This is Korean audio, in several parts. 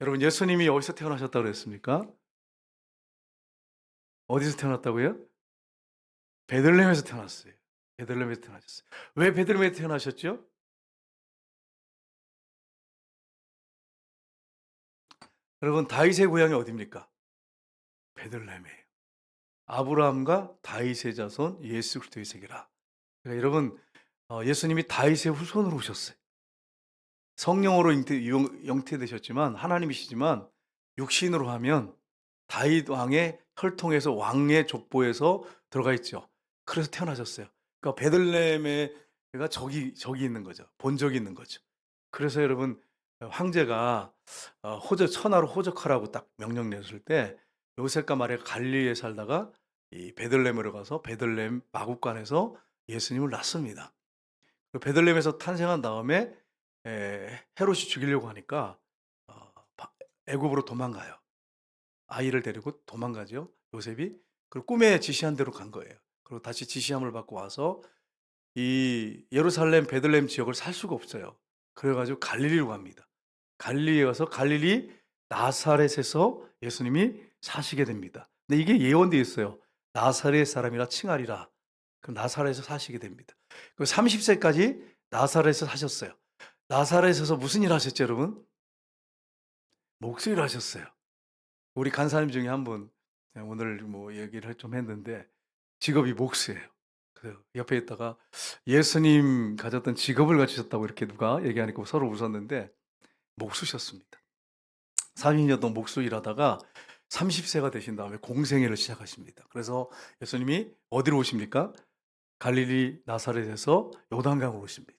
여러분, 예수님이 어디서 태어나셨다고 그랬습니까? 어디서 태어났다고요? 베들레헴에서 태어났어요. 베들레헴에서 태어나셨어요. 왜 베들레헴에 태어나셨죠? 여러분, 다윗의 고향이 어디입니까? 베들레헴이에요. 아브라함과 다윗의 자손 예수 그리스도의 세계라. 그러니까 여러분, 예수님이 다윗의 후손으로 오셨어요. 성령으로 영태되셨지만 하나님이시지만 육신으로 하면 다윗 왕의 혈통에서 왕의 족보에서 들어가 있죠. 그래서 태어나셨어요. 그러니까 베들레헴에가 적이 있는 거죠. 본적이 있는 거죠. 그래서 여러분, 황제가 천하로 호적하라고 딱 명령 내렸을 때 요셉과 마리아가 갈릴리에 살다가 이 베들레헴으로 가서 베들레헴 마국간에서 예수님을 낳습니다. 그 베들레헴에서 탄생한 다음에 헤롯이 죽이려고 하니까 어 바 애굽으로 도망가요. 아이를 데리고 도망가죠, 요셉이. 그리고 꿈에 지시한 대로 간 거예요. 그리고 다시 지시함을 받고 와서 이 예루살렘 베들레헴 지역을 살 수가 없어요. 그래 가지고 갈릴리로 갑니다. 갈릴리에 가서 갈릴리 나사렛에서 예수님이 사시게 됩니다. 근데 이게 예언되어 있어요. 나사렛 사람이라 칭하리라. 그 나사렛에서 사시게 됩니다. 그 30세까지 나사렛에서 사셨어요. 나사렛에서 무슨 일 하셨죠, 여러분? 목수일 하셨어요. 우리 간사님 중에 한 분, 오늘 뭐 얘기를 좀 했는데 직업이 목수예요. 그 옆에 있다가 예수님 가졌던 직업을 가지셨다고 이렇게 누가 얘기하니까 서로 웃었는데 목수셨습니다. 30년 동안 목수 일하다가 30세가 되신 다음에 공생애를 시작하십니다. 그래서 예수님이 어디로 오십니까? 갈릴리 나사렛에서 요단강으로 오십니다.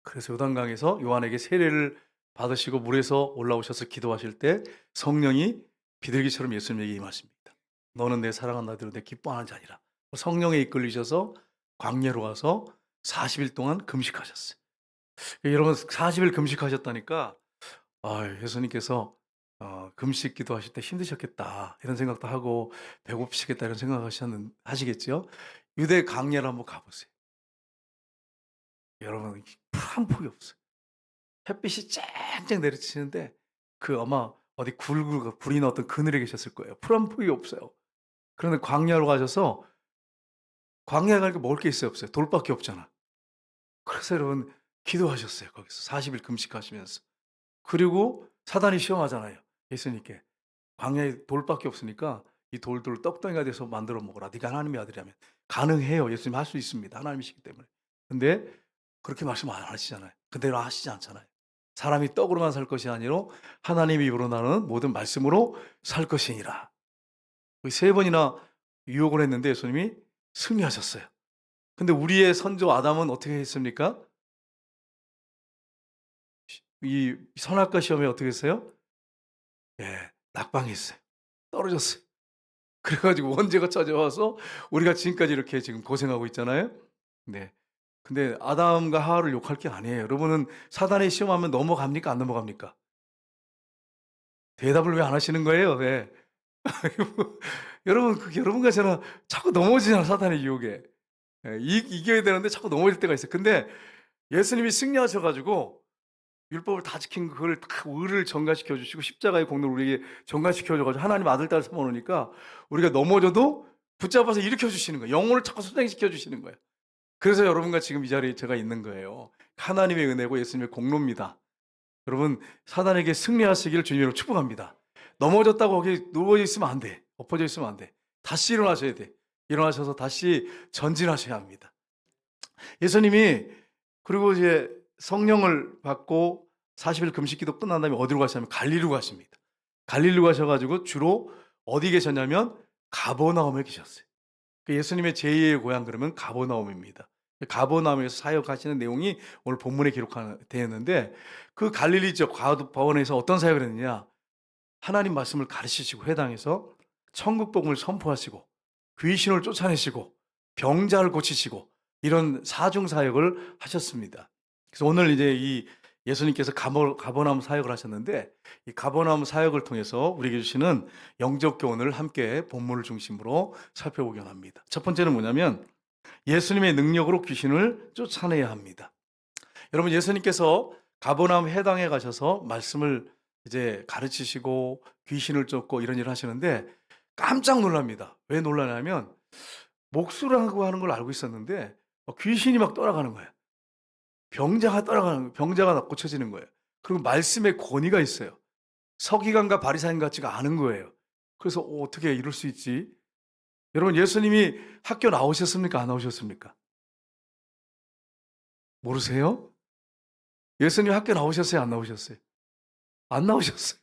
그래서 요단강에서 요한에게 세례를 받으시고 물에서 올라오셔서 기도하실 때 성령이 비둘기처럼 예수님에게 임하십니다. 너는 내 사랑하는 아들로 내 기뻐하는 자니라. 성령에 이끌리셔서 광야로 가서 40일 동안 금식하셨어요. 여러분, 40일 금식하셨다니까 예수님께서 금식 기도하실 때 힘드셨겠다 이런 생각도 하고 배고프시겠다 이런 하시겠죠. 유대 광야를 한번 가보세요. 여러분, 풀 한 폭이 없어요. 햇빛이 쨍쨍 내리치는데 아마 어디 굴 불이나 어떤 그늘에 계셨을 거예요. 풀 한 폭이 없어요. 그런데 광야로 가셔서 광야에 가니까 먹을 게 있어요, 없어요? 돌밖에 없잖아. 그래서 여러분 기도하셨어요, 거기서 40일 금식하시면서. 그리고 사단이 시험하잖아요, 예수님께. 광야에 돌밖에 없으니까 이 돌들을 떡덩이가 돼서 만들어 먹어라. 네가 하나님의 아들이라면. 가능해요. 예수님 할 수 있습니다. 하나님이시기 때문에. 근데 그렇게 말씀 안 하시잖아요. 그대로 하시지 않잖아요. 사람이 떡으로만 살 것이 아니라 하나님의 입으로 나는 모든 말씀으로 살 것이니라. 세 번이나 유혹을 했는데 예수님이 승리하셨어요. 근데 우리의 선조 아담은 어떻게 했습니까? 이 선악과 시험에 어떻게 했어요? 예, 낙방했어요. 떨어졌어요. 그래 가지고 원죄가 찾아와서 우리가 지금까지 이렇게 지금 고생하고 있잖아요. 네. 근데 아담과 하와를 욕할 게 아니에요. 여러분은 사단의 시험하면 넘어갑니까? 안 넘어갑니까? 대답을 왜 안 하시는 거예요? 왜? 여러분, 여러분과 저는 자꾸 넘어지잖아, 사단의 유혹에. 예, 이겨야 되는데 자꾸 넘어질 때가 있어요. 근데 예수님이 승리하셔 가지고 율법을 다 지킨 그걸 다 의를 전가시켜 주시고 십자가의 공로를 우리에게 전가시켜 줘 가지고 하나님 아들 딸 삼아 놓으니까 우리가 넘어져도 붙잡아서 일으켜 주시는 거예요. 영혼을 자꾸 소생시켜 주시는 거예요. 그래서 여러분과 지금 이 자리에 제가 있는 거예요. 하나님의 은혜고 예수님의 공로입니다. 여러분, 사단에게 승리하시기를 주님으로 축복합니다. 넘어졌다고 거기 누워 있으면 안 돼. 엎어져 있으면 안 돼. 다시 일어나셔야 돼. 일어나셔서 다시 전진하셔야 합니다. 예수님이 그리고 이제 성령을 받고 40일 금식기도 끝난 다음에 어디로 가시냐면 갈릴리로 가십니다. 갈릴리로 가셔 가지고 주로 어디 계셨냐면 가버나움에 계셨어요. 그 예수님의 제2의 고향 그러면 가버나움입니다. 가버나움에서 사역하시는 내용이 오늘 본문에 되어 있는데 그 갈릴리 지역 가버나움에서 어떤 사역을 했느냐? 하나님 말씀을 가르치시고 회당에서 천국 복음을 선포하시고 귀신을 쫓아내시고 병자를 고치시고 이런 사중 사역을 하셨습니다. 그래서 오늘 이제 이 예수님께서 가버나움 사역을 하셨는데 이 가버나움 사역을 통해서 우리에게 주시는 영적 교훈을 함께 본문을 중심으로 살펴보기 원합니다. 첫 번째는 뭐냐면 예수님의 능력으로 귀신을 쫓아내야 합니다. 여러분, 예수님께서 가버나움 회당에 가셔서 말씀을 이제 가르치시고 귀신을 쫓고 이런 일을 하시는데 깜짝 놀랍니다. 왜 놀라냐면 목수라고 하는 걸 알고 있었는데 귀신이 막 떠나가는 거예요. 병자가 떠나가는 거예요. 병자가 고쳐지는 거예요. 그리고 말씀에 권위가 있어요. 서기관과 바리사인 같지가 않은 거예요. 그래서 어떻게 이럴 수 있지? 여러분 예수님이 학교 나오셨습니까? 안 나오셨습니까? 모르세요? 예수님 학교 나오셨어요? 안 나오셨어요? 안 나오셨어요.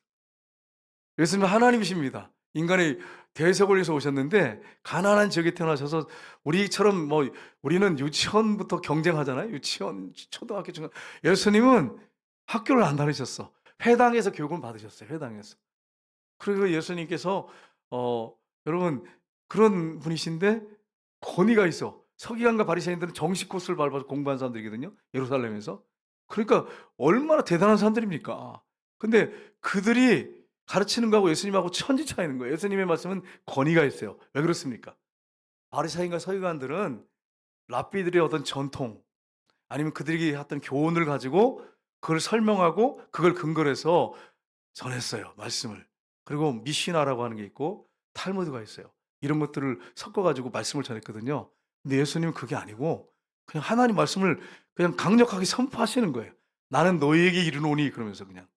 예수님은 하나님이십니다. 인간의 대속을 위해서 오셨는데 가난한 지역에 태어나셔서 우리처럼 뭐 우리는 유치원부터 경쟁하잖아요. 유치원, 초등학교, 중학 예수님은 학교를 안 다니셨어. 회당에서 교육을 받으셨어요. 회당에서. 그리고 예수님께서 어 여러분 그런 분이신데 권위가 있어. 서기관과 바리새인들은 정식 코스를 밟아서 공부한 사람들이거든요. 예루살렘에서. 그러니까 얼마나 대단한 사람들입니까? 근데 그들이 가르치는 거하고 예수님하고 천지 차이는 거예요. 예수님의 말씀은 권위가 있어요. 왜 그렇습니까? 바리새인과 서기관들은 랍비들의 어떤 전통 아니면 그들이 했던 교훈을 가지고 그걸 설명하고 그걸 근거로 해서 전했어요, 말씀을. 그리고 미시나라고 하는 게 있고 탈무드가 있어요. 이런 것들을 섞어 가지고 말씀을 전했거든요. 근데 예수님은 그게 아니고 그냥 하나님 말씀을 그냥 강력하게 선포하시는 거예요. "나는 너희에게 이르노니." 그러면서 그냥.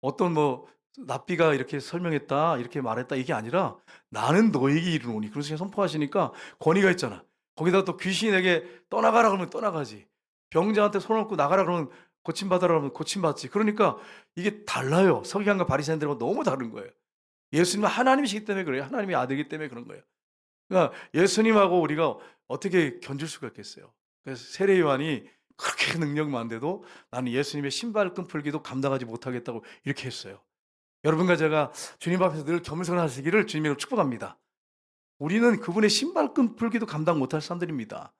어떤 뭐 랍비가 이렇게 설명했다, 이렇게 말했다 이게 아니라 "나는 너희에게 이르노니." 그래서 그냥 선포하시니까 권위가 있잖아. 거기다가 또 귀신에게 "떠나가라." 그러면 떠나가지. 병자한테 손 얹고 "나가라." 그러면 고침받으라 그러면 고침받지. 그러니까 이게 달라요. 서기관과 바리새인들하고 너무 다른 거예요. 예수님은 하나님이시기 때문에 그래요. 하나님의 아들이기 때문에 그런 거예요. 그러니까 예수님하고 우리가 어떻게 견줄 수가 있겠어요. 그래서 세례 요한이 그렇게 능력 많은데도 "나는 예수님의 신발끈 풀기도 감당하지 못하겠다."고 이렇게 했어요. 여러분과 제가 주님 앞에서 늘 겸손하시기를 주님으로 축복합니다. 우리는 그분의 신발끈 풀기도 감당 못할 사람들입니다.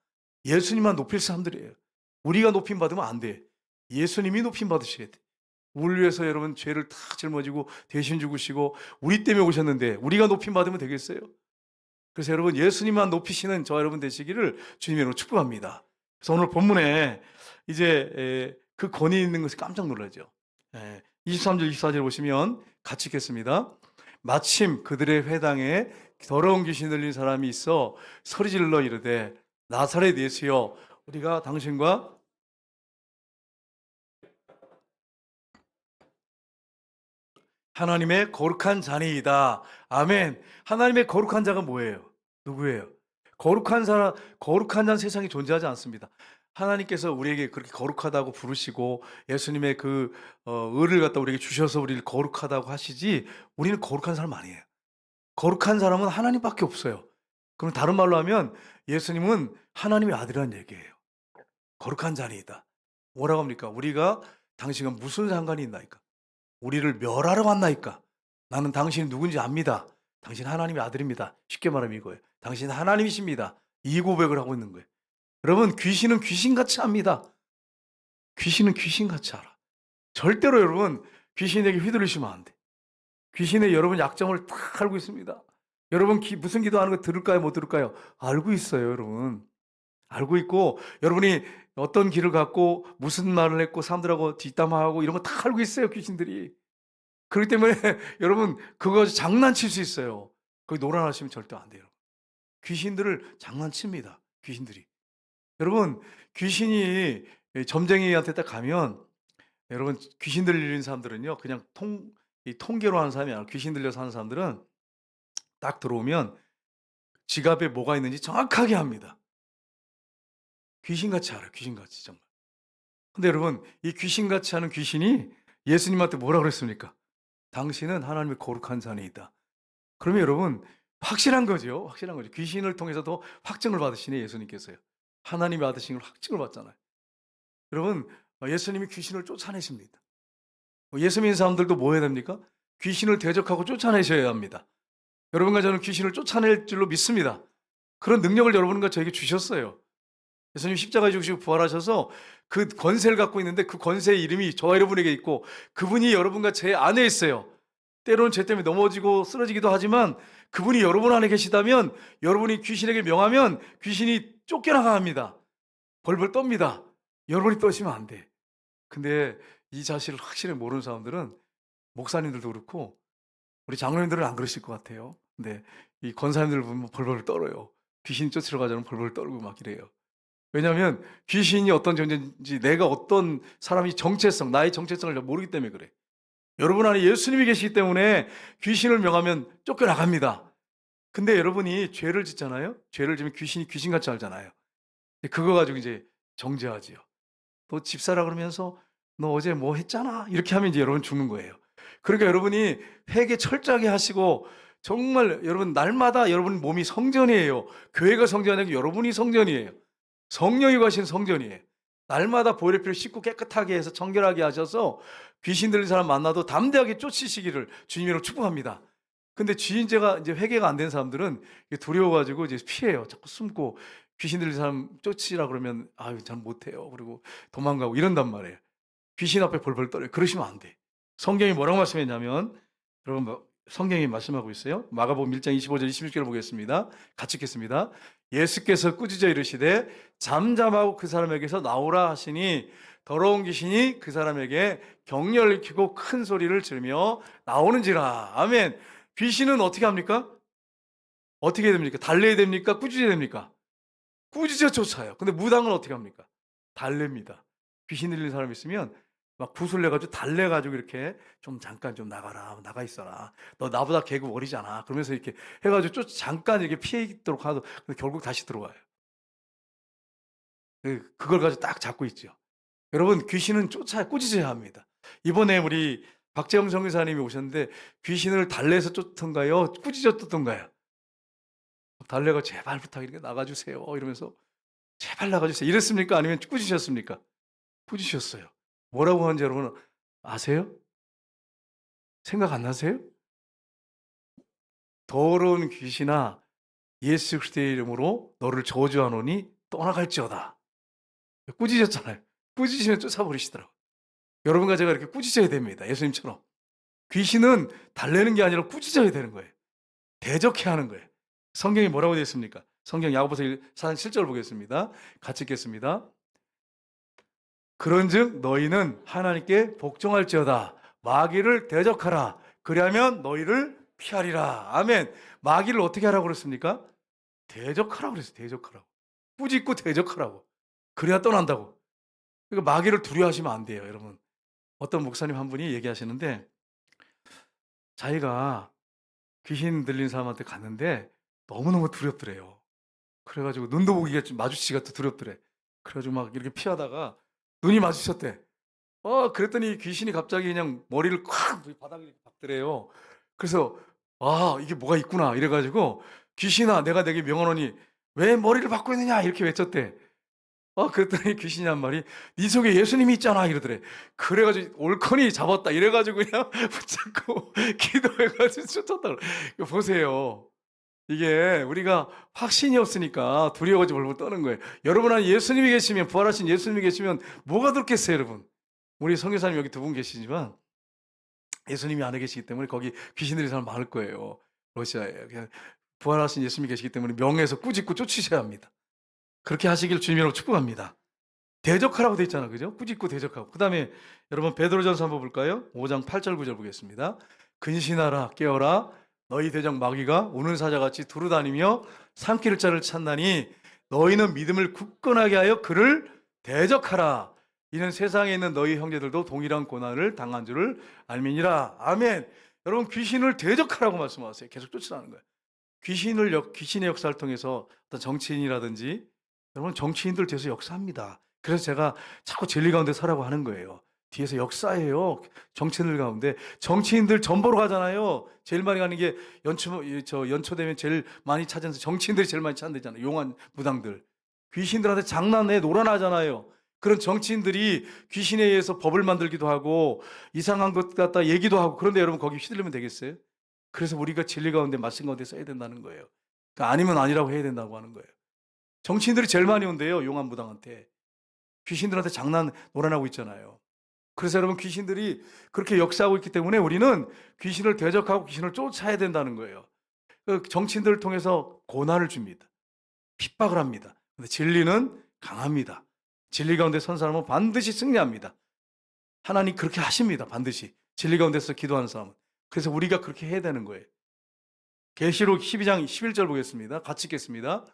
예수님만 높일 사람들이에요. 우리가 높임 받으면 안 돼. 예수님이 높임 받으셔야 돼. 우리를 위해서 여러분 죄를 다 짊어지고 대신 죽으시고 우리 때문에 오셨는데 우리가 높임 받으면 되겠어요? 그래서 여러분 예수님만 높이시는 저와 여러분 되시기를 주님으로 축복합니다. 그래서 오늘 본문에 이제 그 권위 있는 것에 깜짝 놀라죠. 23절 24절 보시면 같이 읽겠습니다. 마침 그들의 회당에 더러운 귀신 들린 사람이 있어 소리질러 이르되 나사렛 예수여 우리가 당신과 하나님의 거룩한 자니이다. 아멘. 하나님의 거룩한 자가 뭐예요? 누구예요? 거룩한 사람, 거룩한 자는 세상에 존재하지 않습니다. 하나님께서 우리에게 그렇게 거룩하다고 부르시고 예수님의 그 의를 갖다 우리에게 주셔서 우리를 거룩하다고 하시지 우리는 거룩한 사람 아니에요. 거룩한 사람은 하나님밖에 없어요. 그럼 다른 말로 하면 예수님은 하나님의 아들이라는 얘기예요. 거룩한 자니이다. 뭐라고 합니까? 우리가 당신과 무슨 상관이 있나이까? 우리를 멸하러 왔나이까? 나는 당신이 누군지 압니다. 당신 하나님의 아들입니다. 쉽게 말하면 이거예요. 당신은 하나님이십니다. 이 고백을 하고 있는 거예요. 여러분 귀신은 귀신같이 압니다. 귀신은 귀신같이 알아. 절대로 여러분 귀신에게 휘둘리시면 안 돼. 귀신의 여러분 약점을 다 알고 있습니다. 여러분 무슨 기도하는 거 들을까요? 못 들을까요? 알고 있어요, 여러분. 알고 있고 여러분이 어떤 길을 갖고 무슨 말을 했고 사람들하고 뒷담화하고 이런 거 다 알고 있어요, 귀신들이. 그렇기 때문에 여러분 그거 장난칠 수 있어요. 거기 놀아나시면 절대 안 돼요. 귀신들을 장난칩니다, 귀신들이. 여러분 귀신이 점쟁이한테 딱 가면 여러분 귀신 들리는 사람들은요. 그냥 이 통계로 하는 사람이 아니라 귀신 들려서 하는 사람들은 딱 들어오면 지갑에 뭐가 있는지 정확하게 합니다. 귀신같이 알아요. 귀신같이 정말. 근데 여러분 이 귀신같이 하는 귀신이 예수님한테 뭐라 그랬습니까? 당신은 하나님의 거룩한 자니이다. 그러면 여러분 확실한 거죠. 확실한 거죠. 귀신을 통해서도 확증을 받으시네 예수님께서요. 하나님의 아드신 걸 확증을 받잖아요. 여러분 예수님이 귀신을 쫓아내십니다. 예수 믿는 사람들도 뭐 해야 됩니까? 귀신을 대적하고 쫓아내셔야 합니다. 여러분과 저는 귀신을 쫓아낼 줄로 믿습니다. 그런 능력을 여러분과 저에게 주셨어요. 예수님 십자가에 죽으시고 부활하셔서 그 권세를 갖고 있는데 그 권세의 이름이 저와 여러분에게 있고 그분이 여러분과 제 안에 있어요. 때로는 죄 때문에 넘어지고 쓰러지기도 하지만 그분이 여러분 안에 계시다면 여러분이 귀신에게 명하면 귀신이 쫓겨나갑니다. 벌벌 떱니다. 여러분이 떠시면 안 돼. 근데 이 사실을 확실히 모르는 사람들은 목사님들도 그렇고 우리 장로님들은 안 그러실 것 같아요. 근데 이 권사님들 보면 벌벌 떨어요. 귀신 쫓으러 가자면 벌벌 떨고 막 이래요. 왜냐하면 귀신이 어떤 존재인지 내가 어떤 사람이 정체성, 나의 정체성을 잘 모르기 때문에 그래. 여러분 안에 예수님이 계시기 때문에 귀신을 명하면 쫓겨나갑니다. 근데 여러분이 죄를 짓잖아요. 죄를 지면 귀신이 귀신같이 알잖아요. 그거 가지고 이제 정죄하지요. 너 집사라 그러면서 "너 어제 뭐 했잖아." 이렇게 하면 이제 여러분 죽는 거예요. 그러니까 여러분이 회개 철저하게 하시고 정말 여러분 날마다 여러분 몸이 성전이에요. 교회가 성전이 아니고 여러분이 성전이에요. 성령이 거하신 성전이에요. 날마다 보혈의 피를 씻고 깨끗하게 해서 청결하게 하셔서 귀신 들린 사람 만나도 담대하게 쫓으시기를 주님으로 축복합니다. 근데 주인제가 이제 회개가 안 된 사람들은 이게 두려워 가지고 이제 피해요. 자꾸 숨고 귀신 들린 사람 쫓으라 그러면 "아유 잘 못해요." 그리고 도망가고 이런단 말이에요. 귀신 앞에 벌벌 떨어요. 그러시면 안 돼. 성경이 뭐라고 말씀했냐면 여러분 성경이 말씀하고 있어요. 마가복음 1장 25절 26절을 보겠습니다. 같이 읽겠습니다. 예수께서 꾸짖어 이르시되 잠잠하고 그 사람에게서 나오라 하시니 더러운 귀신이 그 사람에게 격려를 키고 큰 소리를 지르며 나오는지라. 아멘. 귀신은 어떻게 합니까? 어떻게 해야 됩니까? 달래야 됩니까? 꾸짖어야 됩니까? 꾸짖어 쫓아요. 근데 무당은 어떻게 합니까? 달랩니다. 귀신 들린 사람 있으면 막 붓을 내 가지고 달래 가지고 이렇게 "좀 잠깐 좀 나가라. 나가 있어라. 너 나보다 계급 어리잖아." 그러면서 이렇게 해 가지고 잠깐 이렇게 피해 있도록 하도 근데 결국 다시 들어와요. 그걸 가지고 딱 잡고 있죠. 여러분 귀신은 쫓아 꾸짖어야 합니다. 이번에 우리 박재영 선교사님이 오셨는데 귀신을 달래서 쫓던가요? 꾸짖어 쫓던가요? 달래가 "제발 부탁이니까 나가 주세요." 이러면서 "제발 나가 주세요." 이랬습니까? 아니면 꾸짖으셨습니까? 꾸짖으셨어요. 뭐라고 하는지 여러분 아세요? 생각 안 나세요? "더러운 귀신아 예수 그리스도의 이름으로 너를 저주하노니 떠나갈지어다." 꾸짖으셨잖아요. 꾸짖으시면 쫓아버리시더라고요. 여러분과 제가 이렇게 꾸짖어야 됩니다, 예수님처럼. 귀신은 달래는 게 아니라 꾸짖어야 되는 거예요. 대적해야 하는 거예요. 성경이 뭐라고 되어 있습니까? 성경 야고보서 4장 7절 보겠습니다. 같이 읽겠습니다. 그런즉 너희는 하나님께 복종할지어다. 마귀를 대적하라. 그리하면 너희를 피하리라. 아멘. 마귀를 어떻게 하라고 그랬습니까? 대적하라고 그랬어요. 대적하라고. 꾸짖고 대적하라고. 그래야 떠난다고. 그러니까 마귀를 두려워하시면 안 돼요, 여러분. 어떤 목사님 한 분이 얘기하시는데 자기가 귀신 들린 사람한테 갔는데 너무너무 두렵더래요. 그래 가지고 눈도 보기가 좀 마주치기가 또 두렵더래. 그래 가지고 막 이렇게 피하다가 눈이 마주쳤대. 그랬더니 귀신이 갑자기 그냥 머리를 콱 바닥에 이렇게 박더래요. 그래서 '아 이게 뭐가 있구나.' 이래 가지고 "귀신아 내가 내게 명하노니 왜 머리를 박고 있느냐." 이렇게 외쳤대. 그랬더니 귀신이 한 말이 "네 속에 예수님이 있잖아." 이러더래. 그래 가지고 "옳거니 잡았다." 이래 가지고 그냥 붙잡고 기도해 가지고 쫓았다 그래. 보세요. 이게 우리가 확신이 없으니까 두려워 가지고 벌벌 떠는 거예요. 여러분 안에 예수님이 계시면 부활하신 예수님이 계시면 뭐가 두렵겠어요 여러분. 우리 선교사님 여기 두 분 계시지만 예수님이 안에 계시기 때문에 거기 귀신 들린 사람 많을 거예요. 러시아에. 그냥 부활하신 예수님이 계시기 때문에 명예에서 꾸짖고 쫓으셔야 합니다. 그렇게 하시길 주님으로 축복합니다. 대적하라고 돼 있잖아. 그죠? 꾸짖고 대적하고. 그다음에 여러분 베드로전서 한번 볼까요? 5장 8절 9절 보겠습니다. 근신하라 깨어라 너희 대적 마귀가 우는 사자같이 두루다니며 삼킬 자를 찾나니 너희는 믿음을 굳건하게 하여 그를 대적하라. 이는 세상에 있는 너희 형제들도 동일한 고난을 당한 줄을 알미니라. 아멘. 여러분 귀신을 대적하라고 말씀하세요. 계속 쫓으라는 거예요. 귀신의 역사를 통해서 어떤 정치인이라든지 여러분 정치인들 뒤에서 역사합니다. 그래서 제가 자꾸 진리 가운데 서라고 하는 거예요. 뒤에서 역사예요. 정치인들 가운데 정치인들 전 보러 가잖아요. 제일 많이 가는 게 연초 되면 제일 많이 찾는 정치인들이 제일 많이 찾는 데잖아요. 용한 무당들. 귀신들한테 장난해 놀아나잖아요. 그런 정치인들이 귀신에 의해서 법을 만들기도 하고 이상한 것 갖다 얘기도 하고 그런데 여러분 거기 휘둘리면 되겠어요? 그래서 우리가 진리 가운데 말씀 가운데 써야 된다는 거예요. 그러니까 아니면 아니라고 해야 된다고 하는 거예요. 정치인들이 제일 많이 온대요. 용한 무당한테. 귀신들한테 장난 놀아나고 있잖아요. 그래서 여러분 귀신들이 그렇게 역사하고 있기 때문에 우리는 귀신을 대적하고 귀신을 쫓아야 된다는 거예요. 정치인들을 통해서 고난을 줍니다. 핍박을 합니다. 근데 진리는 강합니다. 진리 가운데 선 사람은 반드시 승리합니다. 하나님 그렇게 하십니다. 반드시. 진리 가운데서 기도하는 사람은. 그래서 우리가 그렇게 해야 되는 거예요. 계시록 12장 11절 보겠습니다. 같이 읽겠습니다.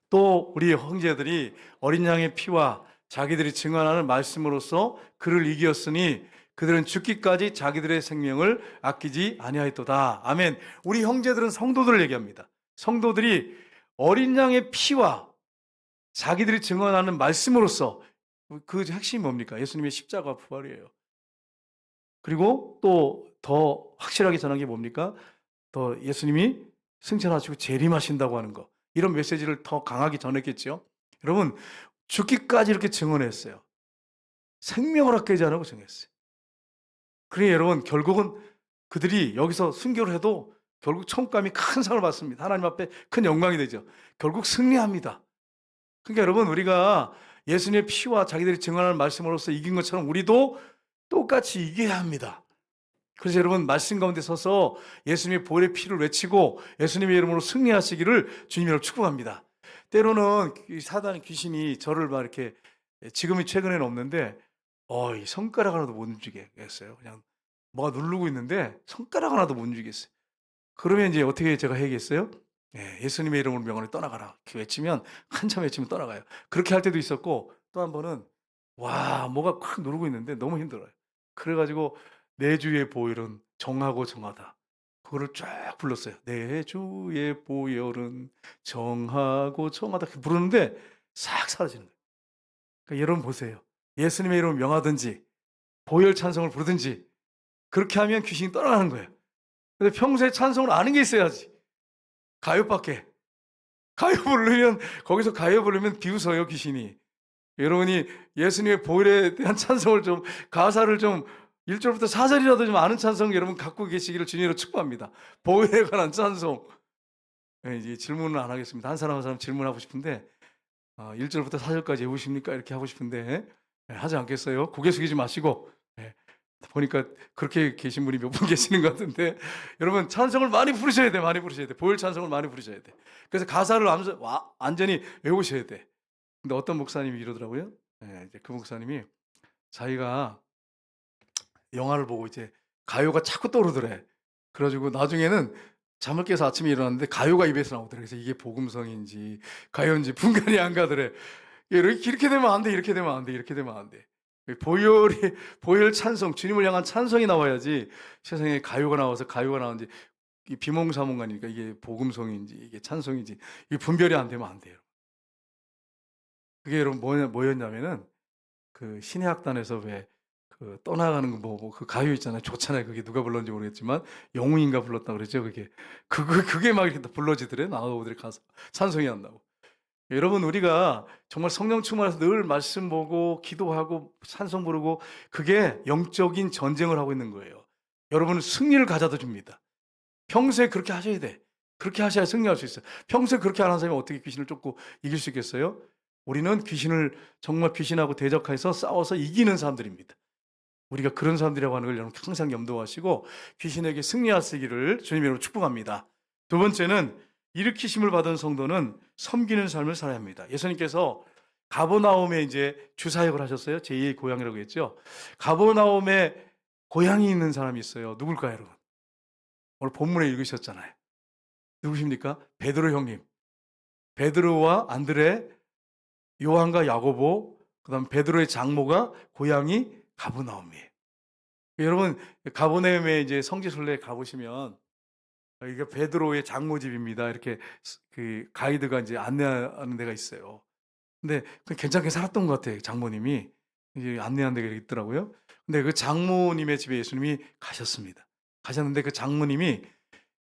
또 우리 형제들이 어린 양의 피와 자기들이 증언하는 말씀으로써 그를 이기었으니 그들은 죽기까지 자기들의 생명을 아끼지 아니하였도다. 아멘. 우리 형제들은 성도들을 얘기합니다. 성도들이 어린 양의 피와 자기들이 증언하는 말씀으로써, 그 핵심이 뭡니까? 예수님의 십자가 부활이에요. 그리고 또 더 확실하게 전한 게 뭡니까? 더 예수님이 승천하시고 재림하신다고 하는 거, 이런 메시지를 더 강하게 전했겠죠. 여러분, 죽기까지 이렇게 증언했어요. 생명을 아끼지 않고 증언했어요. 그러니 여러분, 결국은 그들이 여기서 순교를 해도 결국 천국감이 큰 상을 받습니다. 하나님 앞에 큰 영광이 되죠. 결국 승리합니다. 그러니까 여러분, 우리가 예수님의 피와 자기들이 증언하는 말씀으로서 이긴 것처럼 우리도 똑같이 이겨야 합니다. 그래서 여러분, 말씀 가운데 서서 예수님의 보혈의 피를 외치고 예수님의 이름으로 승리하시기를 주님으로 축복합니다. 때로는 사단 귀신이 저를 막 이렇게, 지금이 최근에는 없는데 이 손가락 하나도 못 움직이겠어요. 그냥 뭐가 누르고 있는데 손가락 하나도 못 움직이겠어요. 그러면 이제 어떻게 제가 해야겠어요? 예수님의 이름으로 명언을 떠나가라 이렇게 외치면, 한참 외치면 떠나가요. 그렇게 할 때도 있었고, 또 한 번은 뭐가 콱 누르고 있는데 너무 힘들어요. 그래가지고 내 주의 보혈은 정하고 정하다, 그거를 쫙 불렀어요. 내 주의 보혈은 정하고 정하다 부르는데 싹 사라지는 거예요. 그러니까 여러분 보세요. 예수님의 이름을 명하든지 보혈 찬송을 부르든지 그렇게 하면 귀신이 떠나가는 거예요. 근데 평소에 찬송을 아는 게 있어야지. 가요밖에. 가요 부르면, 거기서 가요 부르면 비웃어요, 귀신이. 여러분이 예수님의 보혈에 대한 찬송을 좀, 가사를 좀 1절부터 4절이라도 좀 아는 찬송 여러분 갖고 계시기를 주님으로 축복합니다. 보혈에 관한 찬송. 이제 질문은 안 하겠습니다. 한 사람 한 사람 질문하고 싶은데 1절부터 4절까지 외우십니까? 이렇게 하고 싶은데 하지 않겠어요? 고개 숙이지 마시고. 보니까 그렇게 계신 분이 몇 분 계시는 것 같은데, 여러분 찬송을 많이 부르셔야 돼. 많이 부르셔야 돼. 보혈 찬송을 많이 부르셔야 돼. 그래서 가사를 완전히 외우셔야 돼. 근데 어떤 목사님이 이러더라고요. 이제 그 목사님이 자기가 영화를 보고 이제 가요가 자꾸 떠오르더래. 그래가지고 나중에는 잠을 깨서 아침에 일어났는데 가요가 입에서 나오더래. 그래서 이게 복음성인지 가요인지 분간이 안 가더래. 이렇게 되면 안 돼. 이렇게 되면 안 돼. 이렇게 되면 안 돼. 보혈 찬송, 주님을 향한 찬송이 나와야지, 세상에 가요가 나와서 가요가 나오는지 비몽사몽하니까 이게 복음성인지 이게 찬송인지 이게 분별이 안 되면 안 돼요. 그게 여러분 뭐였냐면은, 그 신의 학단에서 왜 그 떠나가는 거 그 가요 있잖아요. 좋잖아요. 그게 누가 불렀는지 모르겠지만 영웅인가 불렀다 그랬죠. 그게 막 이렇게 불러지더래. 나오더래. 가서 찬송이 한다고. 여러분, 우리가 정말 성령 충만해서 늘 말씀 보고 기도하고 찬송 부르고, 그게 영적인 전쟁을 하고 있는 거예요. 여러분은 승리를 가져다 줍니다. 평소에 그렇게 하셔야 돼. 그렇게 하셔야 승리할 수 있어요. 평소에 그렇게 안 하는 사람이 어떻게 귀신을 쫓고 이길 수 있겠어요? 우리는 정말 귀신하고 대적해서 싸워서 이기는 사람들입니다. 우리가 그런 사람들이라고 하는 걸 여러분 항상 염두하시고 귀신에게 승리하시기를 주님의 이름으로 축복합니다. 두 번째는, 일으키심을 받은 성도는 섬기는 삶을 살아야 합니다. 예수님께서 가버나움에 이제 주사역을 하셨어요. 제2의 고향이라고 했죠. 가버나움에 고향이 있는 사람이 있어요. 누굴까요, 여러분? 오늘 본문에 읽으셨잖아요. 누구십니까? 베드로 형님. 베드로와 안드레, 요한과 야고보, 그다음 베드로의 장모가 고향이 가버나움이에요. 여러분, 가버나움에 이제 성지순례 가보시면 이게 베드로의 장모집입니다. 이렇게 그 가이드가 이제 안내하는 데가 있어요. 근데 괜찮게 살았던 것 같아요. 장모님이 이제 안내하는 데가 있더라고요. 근데 그 장모님의 집에 예수님이 가셨습니다. 가셨는데 그 장모님이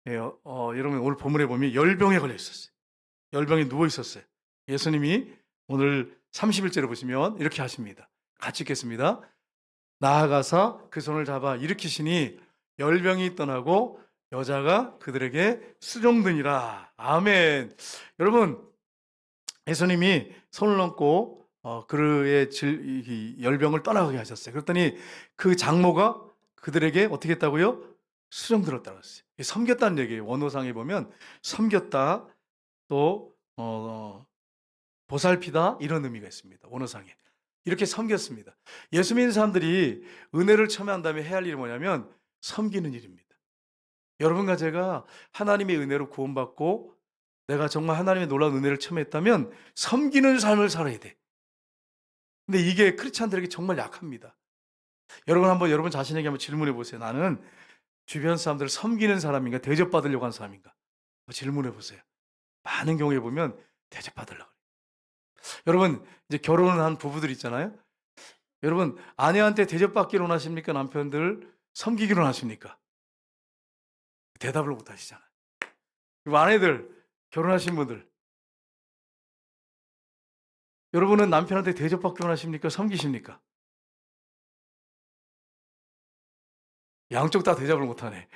여러분 오늘 본문에 보면 열병에 걸려 있었어요. 열병에 누워 있었어요. 예수님이 오늘 31절에 보시면 이렇게 하십니다. 같이 읽겠습니다. 나아가사 그 손을 잡아 일으키시니 열병이 떠나고 여자가 그들에게 수종드니라. 아멘. 여러분, 예수님이 손을 얹고 그의 열병을 떠나가게 하셨어요. 그랬더니 그 장모가 그들에게 어떻게 했다고요? 수종들었다고 했어요. 섬겼다는 얘기예요. 원어상에 보면 섬겼다, 또 보살피다, 이런 의미가 있습니다. 원어상에. 이렇게 섬겼습니다. 예수 믿는 사람들이 은혜를 처음에 한 다음에 해야 할 일이 뭐냐면, 섬기는 일입니다. 여러분과 제가 하나님의 은혜로 구원받고 내가 정말 하나님의 놀라운 은혜를 체험했다면 섬기는 삶을 살아야 돼. 근데 이게 크리스찬들에게 정말 약합니다. 여러분 한번 여러분 자신에게 한번 질문해 보세요. 나는 주변 사람들을 섬기는 사람인가 대접받으려고 하는 사람인가? 한번 질문해 보세요. 많은 경우에 보면 대접받으려고 그래요. 여러분 이제 결혼을 한 부부들 있잖아요. 여러분 아내한테 대접받기를 원하십니까? 남편들 섬기기를 원하십니까? 대답을 못 하시잖아요. 그리고 아내들 결혼하신 분들 여러분은 남편한테 대접받기 원하십니까? 섬기십니까? 양쪽 다 대접을 못하네.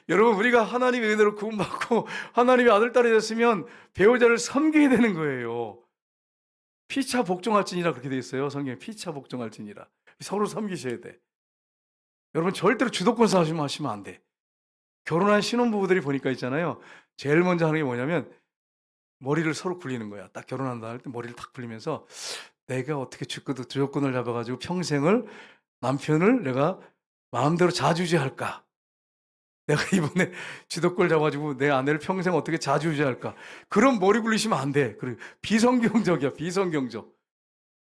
여러분 우리가 하나님의 은혜로 구원받고 하나님의 아들 딸이 됐으면 배우자를 섬겨야 되는 거예요. 피차 복종할지니라 그렇게 돼 있어요. 성경에 피차 복종할지니라. 서로 섬기셔야 돼. 여러분 절대로 주도권 싸움 하시면 안 돼. 결혼한 신혼부부들이 보니까 있잖아요. 제일 먼저 하는 게 뭐냐면 머리를 서로 굴리는 거야. 딱 결혼한다 할 때 머리를 탁 굴리면서 내가 어떻게 주도권을 잡아 가지고 평생을 남편을 내가 마음대로 좌지우지할까? 내가 이번에 주도권을 잡아 가지고 내 아내를 평생 어떻게 좌지우지할까? 그런 머리 굴리시면 안 돼. 그리고 비성경적이야. 비성경적.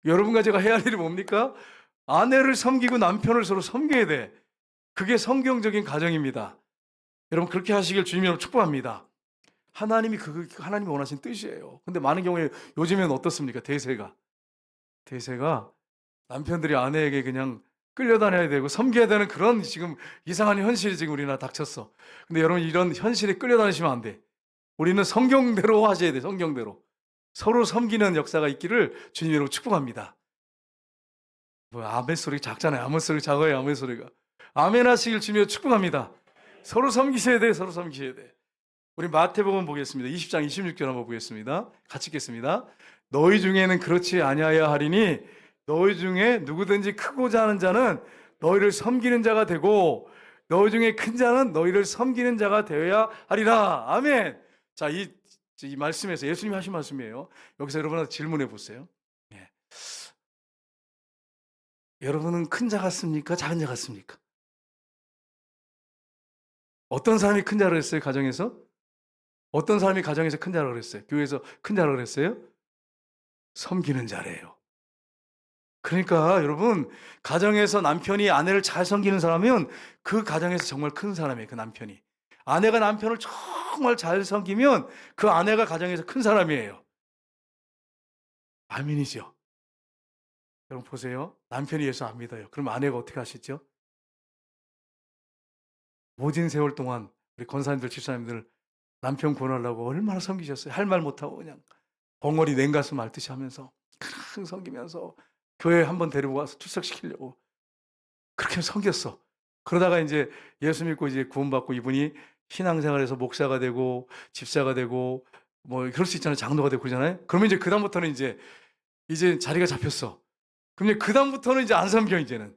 여러분과 제가 해야 할 일이 뭡니까? 아내를 섬기고 남편을 서로 섬겨야 돼. 그게 성경적인 가정입니다. 여러분 그렇게 하시길 주님 여러분 축복합니다. 하나님이 하나님이 원하신 뜻이에요. 근데 많은 경우에 요즘에는 어떻습니까? 대세가 남편들이 아내에게 그냥 끌려다녀야 되고 섬겨야 되는 그런 지금 이상한 현실이 지금 우리나라 닥쳤어. 근데 여러분 이런 현실에 끌려다니시면 안 돼. 우리는 성경대로 하셔야 돼. 성경대로. 서로 섬기는 역사가 있기를 주님 여러분 축복합니다. 뭐 아멘 소리 작잖아요. 아멘 소리 작아요. 아멘 소리가. 아멘 하시길 주님 여러분 축복합니다. 서로 섬기셔야 돼. 서로 섬기셔야 돼. 우리 마태복음 보겠습니다. 20장 26절 한번 보겠습니다. 같이 읽겠습니다. 너희 중에는 그렇지 아니하여 하리니 너희 중에 누구든지 크고자 하는 자는 너희를 섬기는 자가 되고 너희 중에 큰 자는 너희를 섬기는 자가 되어야 하리라. 아멘. 자, 이 말씀에서 예수님이 하신 말씀이에요. 여기서 여러분한테 질문해 보세요. 예. 여러분은 큰 자 같습니까? 작은 자 같습니까? 어떤 사람이 큰 자라고 했어요? 가정에서? 어떤 사람이 가정에서 큰 자라고 그랬어요? 교회에서 큰 자라고 그랬어요? 섬기는 자래요. 그러니까 여러분 가정에서 남편이 아내를 잘 섬기는 사람은 그 가정에서 정말 큰 사람이에요. 그 남편이. 아내가 남편을 정말 잘 섬기면 그 아내가 가정에서 큰 사람이에요. 아멘이죠. 여러분 보세요. 남편이 예수 안 믿어요. 그럼 아내가 어떻게 하시죠? 모진 세월 동안 우리 권사님들 집사님들 남편 구원하려고 얼마나 섬기셨어요. 할 말 못하고 그냥 벙어리 냉가슴 앓듯이 하면서 큰 섬기면서 교회 한번 데리고 와서 출석시키려고 그렇게 섬겼어. 그러다가 이제 예수 믿고 이제 구원받고 이분이 신앙생활에서 목사가 되고 집사가 되고 뭐 그럴 수 있잖아요. 장로가 되고 그러잖아요. 그러면 이제 그다음부터는 이제 자리가 잡혔어. 그럼 이제 그다음부터는 이제 안 섬겨 이제는.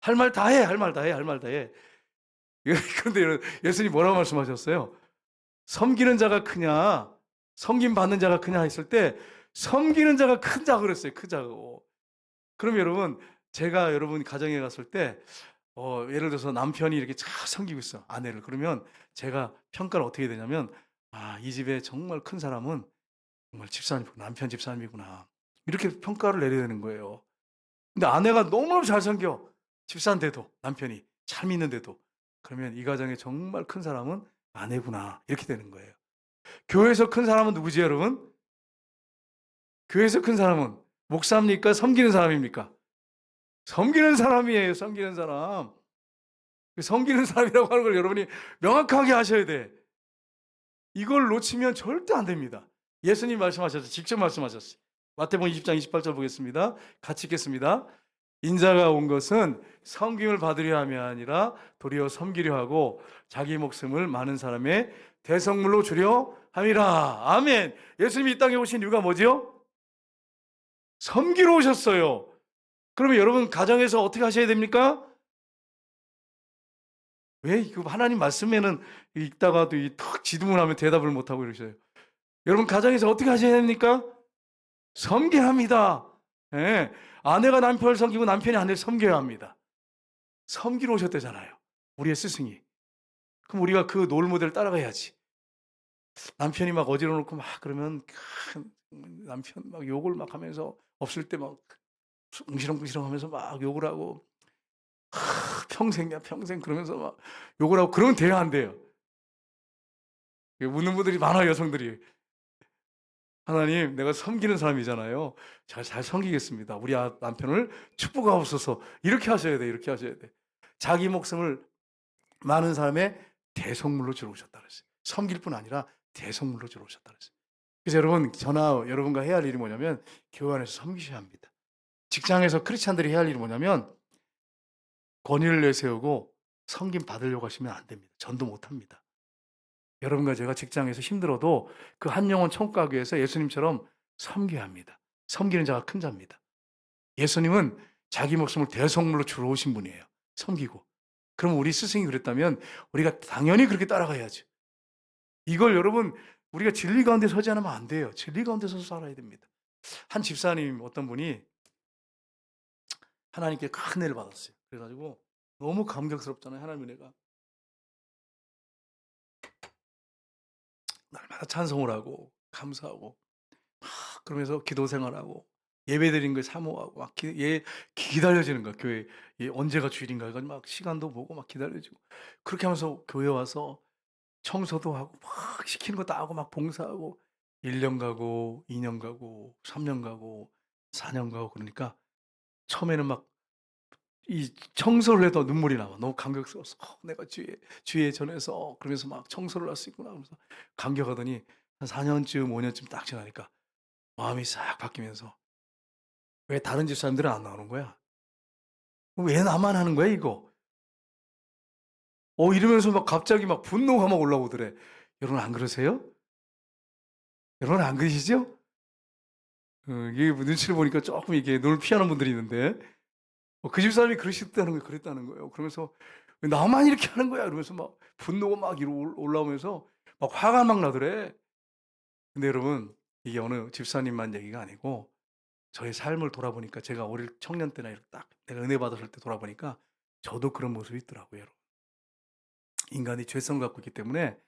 할 말 다 해. 할 말 다 해. 할 말 다 해. 그런데 예수님이 뭐라고 말씀하셨어요? 섬기는 자가 크냐, 섬김 받는 자가 크냐 했을 때 섬기는 자가 큰 자고 그랬어요. 크자고. 그럼 여러분 제가 여러분 가정에 갔을 때 예를 들어서 남편이 이렇게 잘 섬기고 있어 아내를. 그러면 제가 평가를 어떻게 해야 되냐면 이 집에 정말 큰 사람은 정말 집사님이구나. 남편 집사님이구나. 이렇게 평가를 내려야 되는 거예요. 근데 아내가 너무너무 잘 섬겨. 집사인데도 남편이 잘 믿는데도. 그러면 이 가정에 정말 큰 사람은 아내구나. 이렇게 되는 거예요. 교회에서 큰 사람은 누구지 여러분? 교회에서 큰 사람은 목사입니까? 섬기는 사람입니까? 섬기는 사람이에요. 섬기는 사람. 섬기는 사람이라고 하는 걸 여러분이 명확하게 하셔야 돼. 이걸 놓치면 절대 안 됩니다. 예수님 말씀하셨어요. 직접 말씀하셨어요. 마태복음 20장 28절 보겠습니다. 같이 읽겠습니다. 인자가 온 것은 섬김을 받으려 함이 아니라 도리어 섬기려 하고 자기 목숨을 많은 사람의 대성물로 주려 함이라. 아멘. 예수님이 이 땅에 오신 이유가 뭐죠? 섬기러 오셨어요. 그러면 여러분 가정에서 어떻게 하셔야 됩니까? 왜 하나님 말씀에는 읽다가도 턱 지두문하면 대답을 못하고 이러셔요. 여러분 가정에서 어떻게 하셔야 됩니까? 섬겨야 합니다. 예. 아내가 남편을 섬기고 남편이 아내를 섬겨야 합니다. 섬기러 오셨대잖아요, 우리의 스승이. 그럼 우리가 그 롤 모델을 따라가야지. 남편이 막 어지러워 놓고 막 그러면 남편 막 욕을 막 하면서 없을 때 막 웅시렁웅시렁 하면서 막 욕을 하고 "평생이야 평생." 그러면서 막 욕을 하고 그러면 돼야 안 돼요? 웃는 분들이 많아요, 여성들이. "하나님 내가 섬기는 사람이잖아요. 잘 섬기겠습니다. 우리 남편을 축복하옵소서." 이렇게 하셔야 돼, 이렇게 하셔야 돼. 자기 목숨을 많은 사람의 대속물로 주러 오셨다 그랬어요. 섬길 뿐 아니라 대속물로 주러 오셨다 그랬어요. 그래서 여러분, 저나 여러분과 해야 할 일이 뭐냐면 교회 안에서 섬기셔야 합니다. 직장에서 크리스찬들이 해야 할 일이 뭐냐면 권위를 내세우고 섬김 받으려고 하시면 안 됩니다. 전도 못 합니다. 여러분과 제가 직장에서 힘들어도 그 한 영혼 천국 가기 위해서 예수님처럼 섬겨야 합니다. 섬기는 자가 큰 자입니다. 예수님은 자기 목숨을 대속물로 주러 오신 분이에요. 섬기고. 그럼 우리 스승이 그랬다면 우리가 당연히 그렇게 따라가야죠. 이걸 여러분, 우리가 진리 가운데 서지 않으면 안 돼요. 진리 가운데 서서 살아야 됩니다. 한 집사님 어떤 분이 하나님께 큰 은혜를 받았어요. 그래 가지고 너무 감격스럽잖아요, 하나님의 은혜가. 날마다 찬송을 하고 감사하고 막 그러면서 기도 생활하고 예배드리는 걸 사모하고 막 기다려지는 거야, 교회. 언제가 주일인가 해 가지고 막 시간도 보고 막 기다려지고. 그렇게 하면서 교회 와서 청소도 하고 막 시키는 거 다 하고 막 봉사하고 1년 가고 2년 가고 3년 가고 4년 가고 그러니까 처음에는 막 이 청소를 해도 눈물이 나와. 너무 감격스러워서 '내가 주에 전해서' 그러면서 막 '청소를 할 수 있구나.' 하면서 감격하더니 한 4 년쯤 5 년쯤 딱 지나니까 마음이 싹 바뀌면서 '왜 다른 집사님들은 안 나오는 거야? 왜 나만 하는 거야 이거?' 이러면서 막 갑자기 막 분노가 막 올라오더래. 여러분 안 그러세요? 여러분 안 그러시죠? 이게 눈치를 보니까 쪼끔 이렇게 눈을 피하는 분들이 있는데 그 집사람이 그랬다는 거예요. 그러면서 "왜 나만 이렇게 하는 거야?" 이러면서 막 분노가 막 이러 올라오면서 막 화가 막 나더래. 근데 여러분, 이게 어느 집사님만 얘기가 아니고 저의 삶을 돌아보니까 제가 어릴 청년 때나 이렇게 딱 내가 은혜 받았을 때 돌아보니까 저도 그런 모습이 있더라고요, 여러분. 인간이 죄성을 갖고 있기 때문에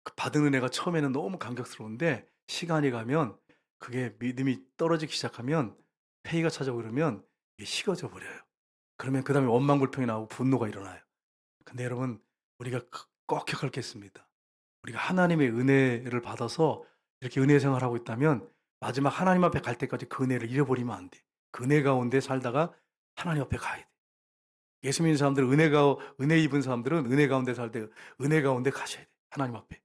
그 받은 은혜가 처음에는 너무 감격스러운데 시간이 가면 그게 믿음이 떨어지기 시작하면 회의가 찾아오고 그러면 이게 식어져 버려요. 그러면 그다음에 원망불평이 나오고 분노가 일어나요. 근데 여러분, 우리가 꼭 기억할 게 있습니다. 우리가 하나님의 은혜를 받아서 이렇게 은혜 생활하고 있다면 마지막 하나님 앞에 갈 때까지 그 은혜를 잃어버리면 안 돼. 그 은혜 가운데 살다가 하나님 앞에 가야 돼. 예수 믿는 사람들은 은혜 입은 사람들은 은혜 가운데 살 때 은혜 가운데 가셔야 돼, 하나님 앞에.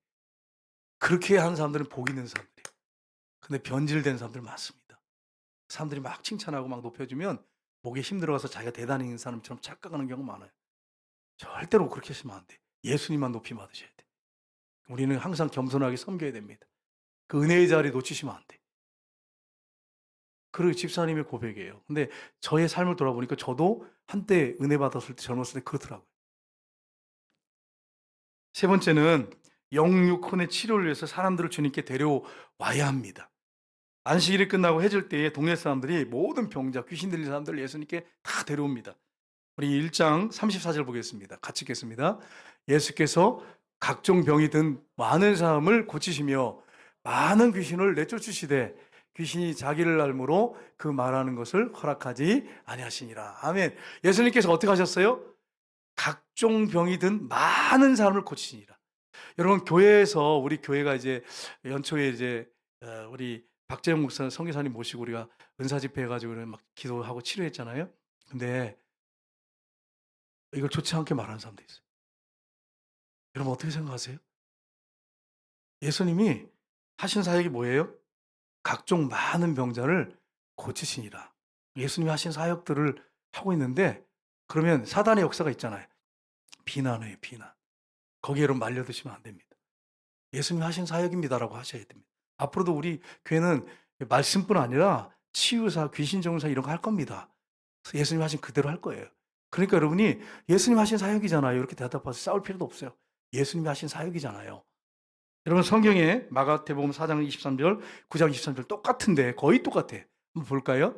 그렇게 하는 사람들은 복 있는 사람들이에요. 근데 변질된 사람들 많습니다. 사람들이 막 칭찬하고 막 높여주면 목에 힘들어가서 자기가 대단한 사람처럼 착각하는 경우가 많아요. 절대로 그렇게 하시면 안 돼. 예수님만 높이 받으셔야 돼. 우리는 항상 겸손하게 섬겨야 됩니다. 그 은혜의 자리 놓치시면 안 돼. 그 집사님의 고백이에요. 근데 저의 삶을 돌아보니까 저도 한때 은혜 받았을 때 젊었을 때 그렇더라고요. 세 번째는 영육혼의 치료를 위해서 사람들을 주님께 데려와야 합니다. 안식일이 끝나고 해질 때에 동네 사람들이 모든 병자, 귀신 들린 사람들을 예수님께 다 데려옵니다. 우리 1장 34절 보겠습니다. 같이 읽겠습니다. 예수께서 각종 병이 든 많은 사람을 고치시며 많은 귀신을 내쫓으시되 귀신이 자기를 알므로 그 말하는 것을 허락하지 아니하시니라. 아멘. 예수님께서 어떻게 하셨어요? 각종 병이 든 많은 사람을 고치시니라. 여러분, 교회에서 우리 교회가 이제 연초에 이제 우리 박재영 목사 선교사님 모시고 우리가 은사 집회 해 가지고 막 기도하고 치료했잖아요. 근데 이걸 좋지 않게 말하는 사람도 있어요. 여러분 어떻게 생각하세요? 예수님이 하신 사역이 뭐예요? 각종 많은 병자를 고치시니라. 예수님이 하신 사역들을 하고 있는데 그러면 사단의 역사가 있잖아요. 비난해요, 비난. 거기에 여러분 말려드시면 안 됩니다. 예수님이 하신 사역입니다라고 하셔야 됩니다. 앞으로도 우리 교회는 말씀뿐 아니라 치유사, 귀신정사 이런 거 할 겁니다. 그래서 예수님이 하신 그대로 할 거예요. 그러니까 여러분이 "예수님이 하신 사역이잖아요." 이렇게 대답해서 싸울 필요도 없어요. 예수님이 하신 사역이잖아요. 여러분, 성경에 마가복음 4장 23절, 9장 23절 똑같은데 거의 똑같아. 한번 볼까요?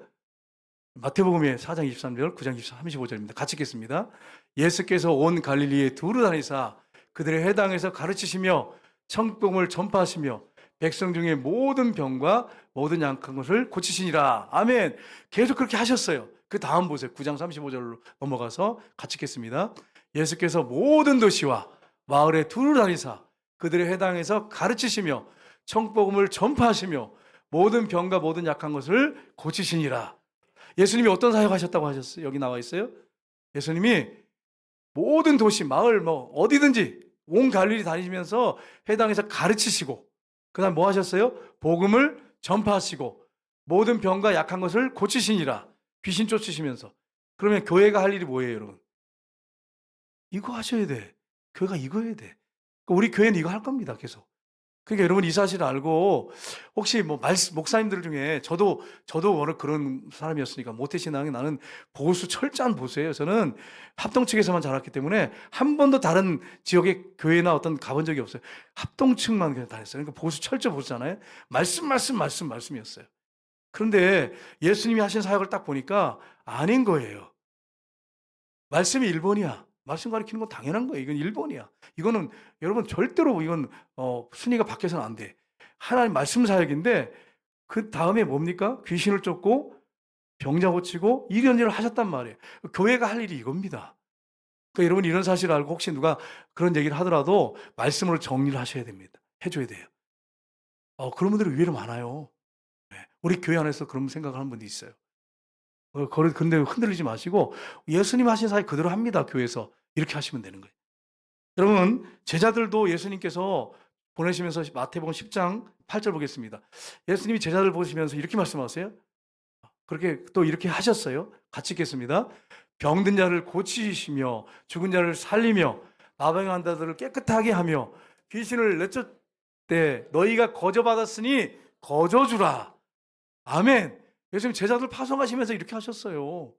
마태복음의 4장 23절, 9장 35절입니다. 같이 읽겠습니다. 예수께서 온 갈릴리에 두루 다니사 그들의 회당에서 가르치시며 천국복음을 전파하시며 백성 중에 모든 병과 모든 약한 것을 고치시니라. 아멘. 계속 그렇게 하셨어요. 그 다음 보세요. 9장 35절로 넘어가서 같이 읽겠습니다. 예수께서 모든 도시와 마을에 두루 다니사 그들의 회당에서 가르치시며 천국복음을 전파하시며 모든 병과 모든 약한 것을 고치시니라. 예수님이 어떤 사역하셨다고 하셨어요? 여기 나와 있어요. 예수님이 모든 도시, 마을, 어디든지 온 갈릴리 다니시면서 회당에서 가르치시고, 그다음 뭐 하셨어요? 복음을 전파하시고 모든 병과 약한 것을 고치시니라. 귀신 쫓으시면서. 그러면 교회가 할 일이 뭐예요, 여러분? 이거 하셔야 돼. 교회가 이거 해야 돼. 우리 교회는 이거 할 겁니다, 계속. 그러니까 여러분 이 사실을 알고 혹시 목사님들 중에 저도 워낙 그런 사람이었으니까 모태신앙이 나는 보수 철저한 보수예요. 저는 합동 측에서만 자랐기 때문에 한 번도 다른 지역의 교회나 어떤 가본 적이 없어요. 합동 측만 그냥 다녔어요. 그러니까 보수 철저 보수잖아요. 말씀이었어요. 그런데 예수님이 하신 사역을 딱 보니까 아닌 거예요. 말씀이 1번이야. 말씀 가리키는 건 당연한 거예요. 이건 1번이야. 이거는 여러분 절대로 이건 순위가 바뀌어서는 안 돼. 하나님 말씀 사역인데 그다음에 뭡니까? 귀신을 쫓고 병자 고치고 이런 일을 하셨단 말이에요. 교회가 할 일이 이겁니다. 그러니까 여러분 이런 사실을 알고 혹시 누가 그런 얘기를 하더라도 말씀으로 정리를 하셔야 됩니다. 해 줘야 돼요. 그런 분들이 의외로 많아요. 네. 우리 교회 안에서 그런 생각을 하는 분도 있어요. 근데 흔들리지 마시고 예수님 하신 사역 그대로 합니다. 교회에서. 이렇게 하시면 되는 거예요. 여러분 제자들도 예수님께서 보내시면서 마태복음 10장 8절 보겠습니다. 예수님이 제자들 보시면서 이렇게 말씀하세요. 그렇게 또 이렇게 하셨어요. 같이 읽겠습니다. 병든 자를 고치시며 죽은 자를 살리며 나병한 자들을 깨끗하게 하며 귀신을 내쫓되 너희가 거저받았으니 거저주라. 아멘. 예수님 제자들 파송하시면서 이렇게 하셨어요.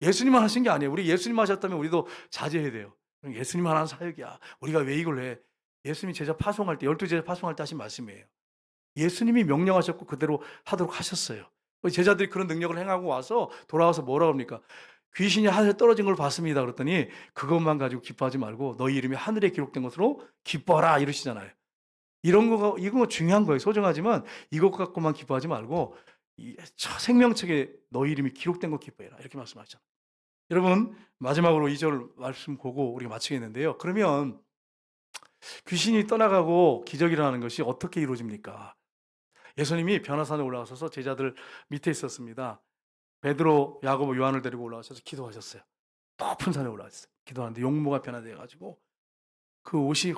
예수님만 하신 게 아니에요. 우리 예수님 하셨다면 우리도 자제해야 돼요. 예수님만 하는 사역이야. 우리가 왜 이걸 해? 예수님이 제자 파송할 때, 12제자 파송할 때 하신 말씀이에요. 예수님이 명령하셨고 그대로 하도록 하셨어요. 제자들이 그런 능력을 행하고 와서 돌아와서 뭐라 합니까? 귀신이 하늘에 떨어진 걸 봤습니다. 그랬더니 그것만 가지고 기뻐하지 말고 너희 이름이 하늘에 기록된 것으로 기뻐하라 이러시잖아요. 이거 중요한 거예요. 소중하지만 이것 갖고만 기뻐하지 말고 생명책에 너희 이름이 기록된 것 기뻐해라. 이렇게 말씀하셨잖아요. 여러분 마지막으로 2절 말씀 보고 우리가 마치겠는데요. 그러면 귀신이 떠나가고 기적이 일어나는 것이 어떻게 이루어집니까? 예수님이 변화산에 올라가셔서 제자들 밑에 있었습니다. 베드로, 야고보, 요한을 데리고 올라가셔서 기도하셨어요. 높은 산에 올라갔어요. 기도하는데 용모가 변화되어 가지고 그 옷이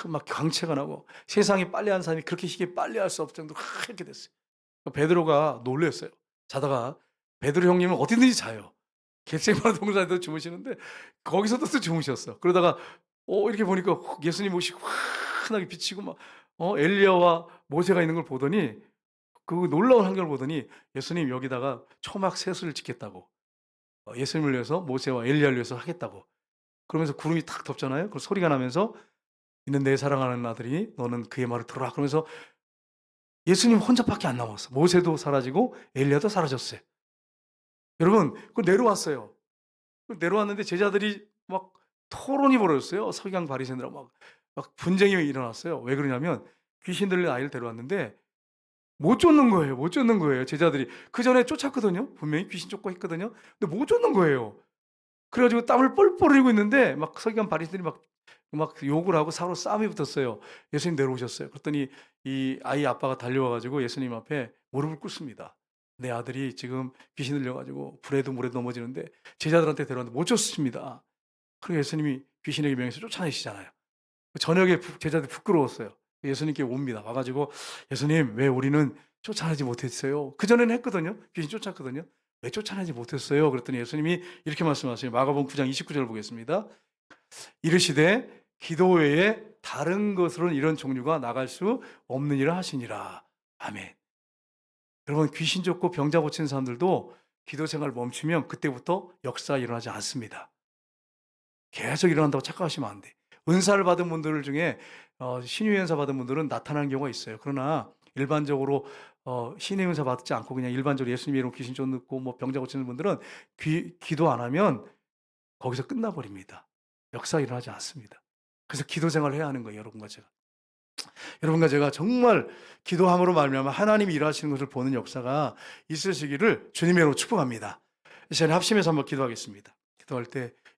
막 광채가 나고 세상에 빨래한 사람이 그렇게 희게 빨래할 수 없을 정도로 이렇게 됐어요. 베드로가 놀랐어요. 자다가 베드로 형님은 어디든지 자요. 겟세마네 동산에도 주무시는데 거기서도 또 주무셨어. 그러다가 이렇게 보니까 예수님 옷이 환하게 비치고 막 엘리야와 모세가 있는 걸 보더니 그 놀라운 환경을 보더니 예수님 여기다가 초막 세수를 짓겠다고 예수님을 위해서 모세와 엘리야를 위해서 하겠다고 그러면서 구름이 탁 덮잖아요. 그 소리가 나면서 이는 내 사랑하는 아들이 너는 그의 말을 들어라. 그러면서 예수님 혼자밖에 안 남았어. 모세도 사라지고 엘리야도 사라졌어요. 여러분 그 내려왔어요. 내려왔는데 제자들이 막 토론이 벌어졌어요. 서기관 바리새인들하고 막 분쟁이 일어났어요. 왜 그러냐면 귀신 들린 아이를 데려왔는데 못 쫓는 거예요. 못 쫓는 거예요. 제자들이 그 전에 쫓았거든요. 분명히 귀신 쫓고 했거든요. 근데 못 쫓는 거예요. 그래가지고 땀을 뻘뻘 흘리고 있는데 막 서기관 바리새인들이 막 욕을 하고 서로 싸움이 붙었어요. 예수님 내려오셨어요. 그랬더니 이 아이 아빠가 달려와 가지고 예수님 앞에 무릎을 꿇습니다. 내 아들이 지금 귀신 들려가지고 불에도 물에도 넘어지는데 제자들한테 데려왔는데 못 쫓습니다. 그리고 예수님이 귀신에게 명해서 쫓아내시잖아요. 저녁에 제자들이 부끄러웠어요. 예수님께 옵니다. 와가지고 예수님 왜 우리는 쫓아내지 못했어요? 그전에는 했거든요. 귀신 쫓았거든요. 왜 쫓아내지 못했어요? 그랬더니 예수님이 이렇게 말씀하세요. 마가복음 9장 29절을 보겠습니다. 이르시되 기도 외에 다른 것으로는 이런 종류가 나갈 수 없는 일을 하시니라. 아멘. 여러분 귀신 쫓고 병자 고치는 사람들도 기도 생활을 멈추면 그때부터 역사가 일어나지 않습니다. 계속 일어난다고 착각하시면 안 돼. 은사를 받은 분들 중에 신유의 은사 받은 분들은 나타나는 경우가 있어요. 그러나 일반적으로 신의 은사 받지 않고 그냥 일반적으로 예수님 이름으로 귀신 쫓고 뭐 병자 고치는 분들은 기도 안 하면 거기서 끝나버립니다. 역사가 일어나지 않습니다. 그래서 기도 생활을 해야 하는 거예요, 여러분과 제가. 여러분과 제가 정말 기도함으로 말미암아 하나님이 일하시는 것을 보는 역사가 있으시기를 주님의 이름으로 축복합니다. 이 시간에 합심해서 한번 기도하겠습니다. 기도할 때